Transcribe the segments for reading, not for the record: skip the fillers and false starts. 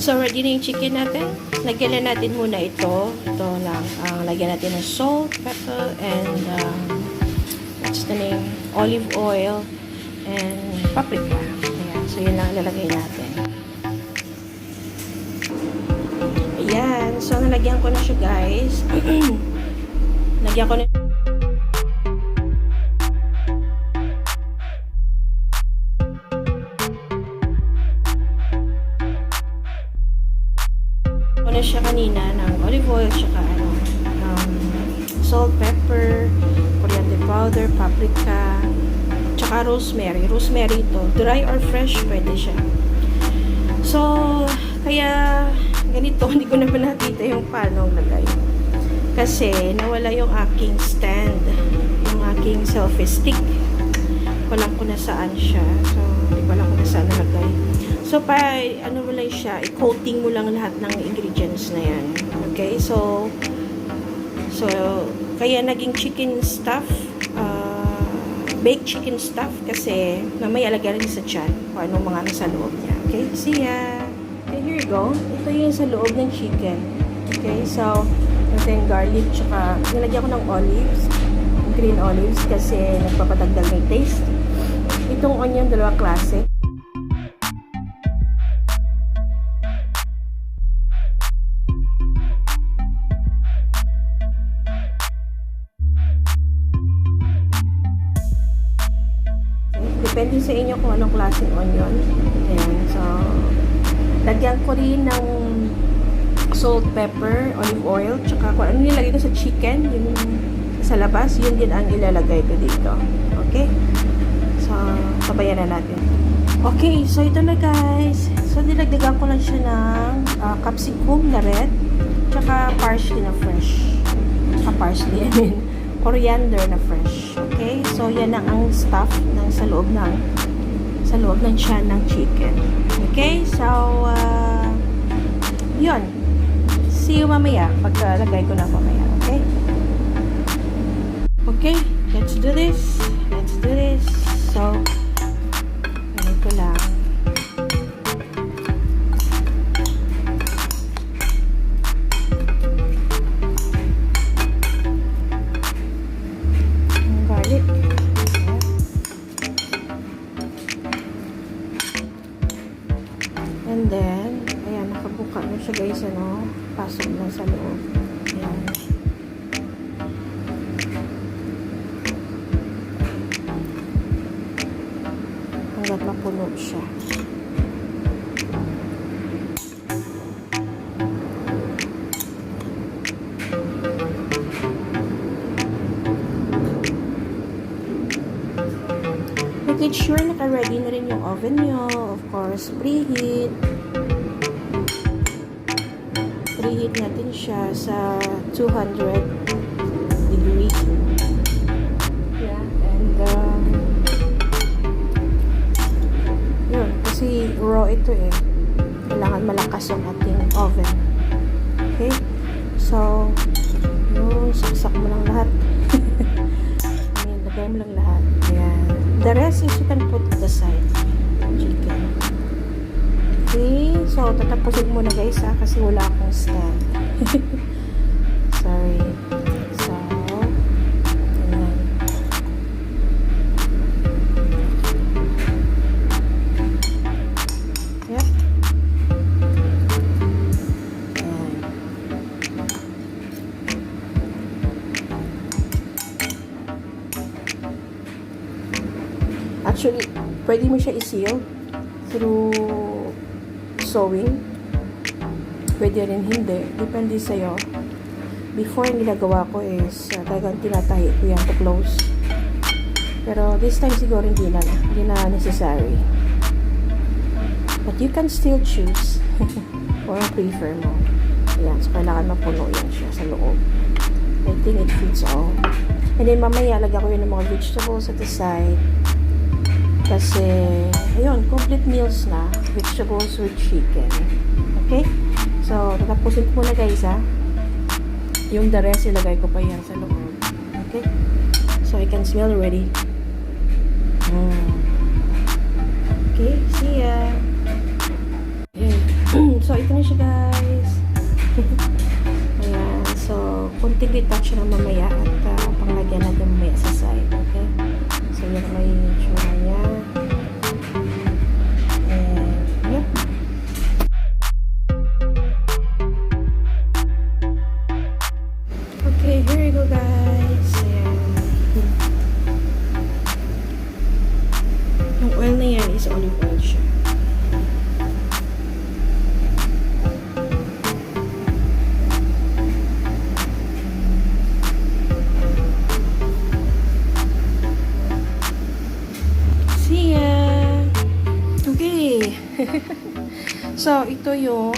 So, ready na yung chicken natin. Lagyan na natin muna ito. Ito lang. Lagyan natin ng salt, pepper, and what's the name? Olive oil and paprika. Ayan. So, yun lang ilalagay natin. Ayan. So, nalagyan ko na siya, guys. Lagyan ko na siya kanina ng olive oil, tsaka salt, pepper, coriander powder, paprika, tsaka rosemary. Rosemary ito, dry or fresh, pwede siya. So, kaya ganito, hindi ko na pa nakita yung paano lagay. Kasi, nawala yung aking stand, yung aking selfie stick. Walang ko na saan siya. So, hindi ko lang kung na saan nalagay. So, ano mo lang siya, i-coating mo lang lahat ng ingredients na yan. Okay? So, kaya naging chicken stuff, baked chicken stuff, kasi mamaya lagyan rin sa chan kung anong mga nasa loob niya. Okay? See ya! Okay, here you go. Ito yung sa loob ng chicken. Okay? So, ito yung garlic, tsaka nilagyan ko ng olives, green olives, kasi nagpapadagdag ng taste. Itong onion, dalawang klase. Depende sa inyo kung anong klaseng onion. Ayan. So, lagyan ko rin ng salt, pepper, olive oil, tsaka kung ano nilagay ko sa chicken, yung sa labas, yun din ang ilalagay ko dito. Okay? So, sabayan na natin. Okay, so ito na guys. So, nilagdagan ko lang siya ng capsicum na red, tsaka parsley na fresh. Parsley, I mean, coriander na fresh. Okay? So, yan ang stuff ng sa loob ng tiyan ng chicken. Okay? So, yun. See you mamaya. Pagkalagay ko na mamaya. Okay? Okay? Let's do this. Let's do this. So, ganito lang. And then, ayan, nakabuka na siya guys, ano, pasok na sa loob. Ayan. Hanggat mapuno siya. Make sure naka-ready na rin yung oven nyo. Of course, preheat. Preheat natin siya sa 200 degrees. Yeah, and yun, kasi raw ito eh. Kailangan malakas yung ating oven. Okay? So, yun, saksak mo lang lahat. Ayan, lagay mo lang lahat. Ayan. The rest is you can put to the side. Chicken. Okay. So, tatapusin muna guys ha. Kasi wala akong stand. Sorry. So, ayan. Yep. Ayan. Actually, pwede mo siya i-seal through sewing. Pwede rin hindi. Depende sa'yo. Before, yung ginagawa ko is talagang tinatahi ko yan to close. Pero this time siguro hindi na necessary. But you can still choose kung ang prefer mo. Ayan. So, kailangan mapuno yan siya sa loob. I think it fits all. And then, mamaya, lagyan ko yun ng mga vegetables at the side. Kasi, ayun, complete meals na. Vegetables with chicken. Okay? So, tatapusin ko muna guys ha. Yung the rest, ilagay ko pa yan sa loob. Okay? So, I can smell already. Okay, see ya. So, So, ito na siya, guys. Ayan. So, kunting retouch na mamaya at panglagyan natin mamaya sa side. Okay? So, yan may tsura niya. And, yep. Okay, here you go, guys. Ayan. Yung oil na yan is olive oil siya. See ya! Okay. So, ito yung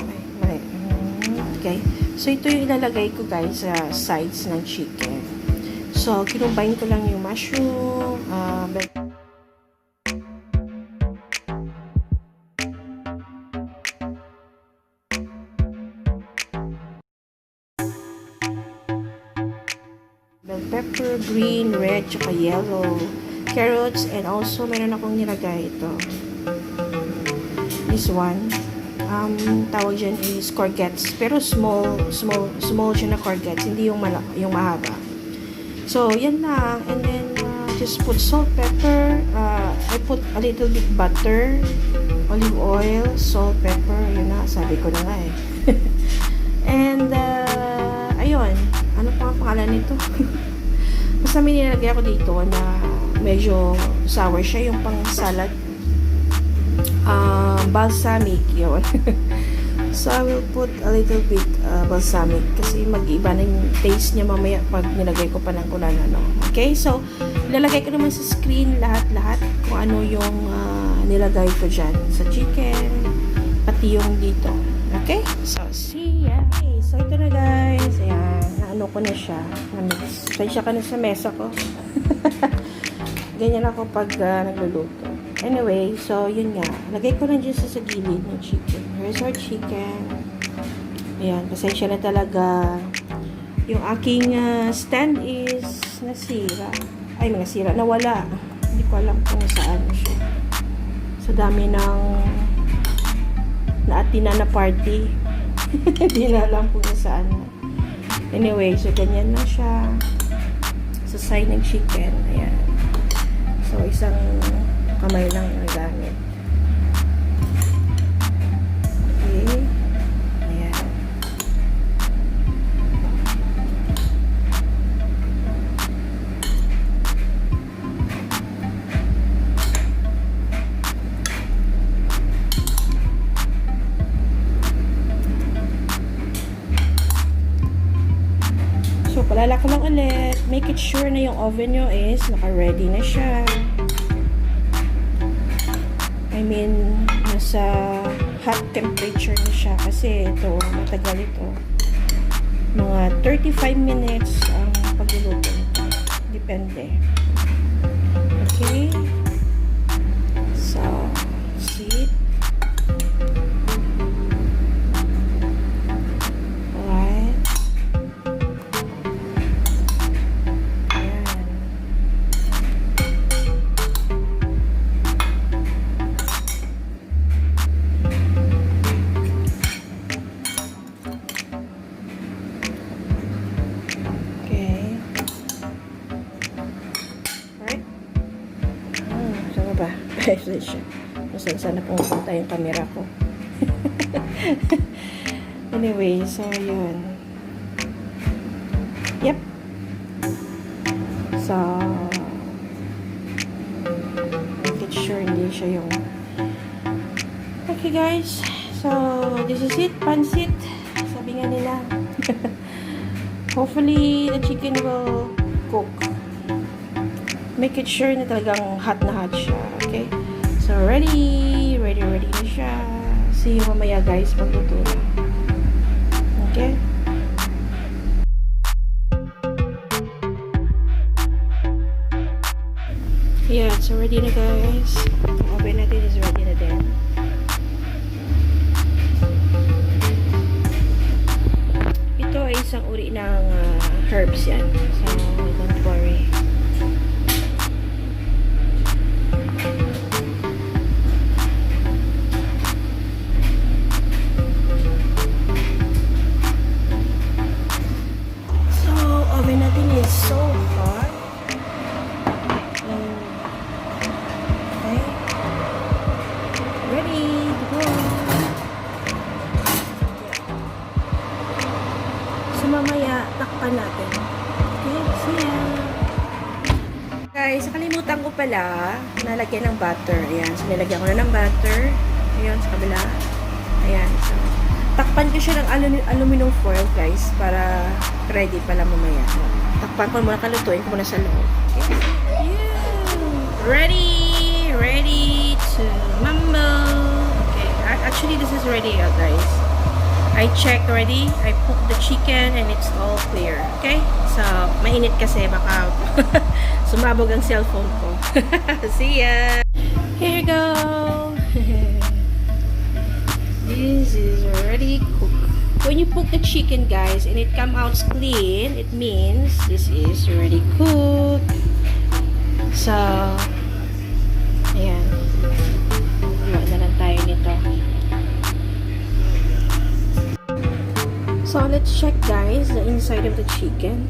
okay. So, ito yung ilalagay ko, guys, sa sides ng chicken. So, kinumbine ko lang yung mushroom, bell pepper, green, red, tsaka yellow, carrots, and also meron akong nilagay ito. This one, tawag dyan is courgettes, pero small siya na courgettes, hindi yung mahaba. So, yan lang. And then, just put salt, pepper, I put a little bit butter, olive oil, salt, pepper, yun na, sabi ko na nga eh. And, ayun, ano pa ang pangalan nito? Basta may nilagay ako dito na medyo sour siya, yung pang salad. Balsamic, yun. So, I will put a little bit balsamic kasi mag-iba na yung taste niya mamaya pag nilagay ko pa ng kung ano. Okay? So, ilalagay ko naman sa screen lahat-lahat kung ano yung nilagay ko dyan sa chicken, pati yung dito. Okay? So, see ya! Okay, so, ito na guys. Ayan, naano ko na siya. Na-mix. Pasensya ka na sa mesa ko. Ganyan ako pag nagluluto. Anyway, so, yun nga. Lagay ko lang dyan sa gilid ng chicken. Here's our chicken. Ayan, pasensya na talaga. Yung aking stand is nasira. Ay, nasira. Nawala. Hindi ko alam kung saan siya. Sa dami ng naatina na party. Hindi na alam kung saan. Anyway, so, ganyan na siya. Sa side ng chicken. Ayan. So, isang kamay lang ang gamit. Okay. Ayan. So, palala ko lang ulit. Make it sure na yung oven nyo is naka-ready na siya. I mean, nasa hot temperature na siya kasi ito, matagal ito. Mga 35 minutes ang pagluluto. Depende. Okay? So, see? Alright. Ayan. Siya. Saan na pumupunta yung camera ko. Anyway, so yun. Yep. So, make sure hindi siya yung okay guys. So, this is it. Pansit. Sabi nga nila. Hopefully, the chicken will cook. Make it sure na talagang hot na hot siya. Okay? So, ready na siya. See you mamaya guys, pagluto na. Okay? Yeah, so ready na guys. Ang oven natin is ready na din. Ito ay isang uri ng herbs yan. So, don't worry. pala, nalagyan ng butter. Ayan. So, nilagyan ko na ng butter. Ayan, sa kabila. Ayan. So, takpan ko siya ng aluminum foil, guys, para ready pala mamaya. Takpan ko muna, kalutuin ko muna sa loob. Okay? Yeah. Ready to mambo. Okay. Actually, this is ready, guys. I checked already. I cooked the chicken and it's all clear. Okay? So, mainit kasi. Baka sumabog ang cellphone ko. See ya! Here you go! This is already cooked. When you cook the chicken, guys, and it comes out clean, it means this is already cooked. So, ayan. Luwa na lang tayo nito. So, let's check, guys, the inside of the chicken.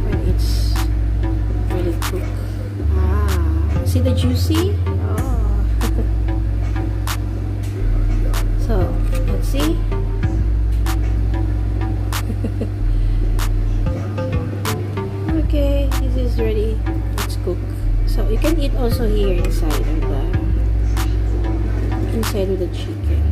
And it's really cooked. See the juicy? Oh. So, let's see. Okay, this is ready. It's cooked. So, you can eat also here inside of the chicken.